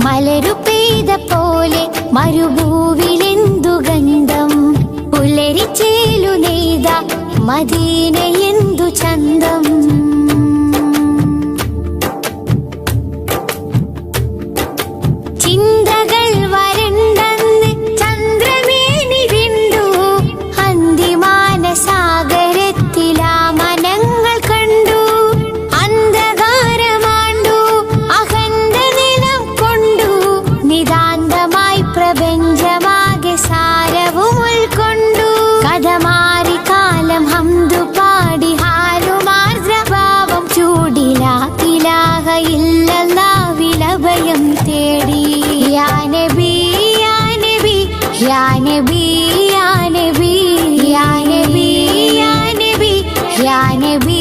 മലരു പെയ്ത പോലെ മരുഭൂവിലെന്തു ഗന്ധം, പുലരിച്ചേലു നെയ്ത മദീനയെന്തു ചന്തം. ചിന്തകൾ വരണ്ടെന്ന് ചന്ദ്രമേനി വിണ്ടു, അന്തിമാനസാഗരത്തിലാ മനങ്ങൾ കണ്ടു. അന്ധകാരമാണ്ടു അഹന്ത നിലം കൊണ്ടു, നിതാന്തമായി പ്രപഞ്ചമാകെ സാരവും ഉൾക്കൊണ്ടു. കഥ മാറി കാലം ഹംദു പാടി ഹാലുമാർദ്രഭാവം ചൂടിലാ ഇലാഹ ഇല്ലല്ലാഹ് വിലഭയം തേടി. യാ നബി യാ നബി യാ നബി യാ നബി യാ നബി യാ നബി യാ നബി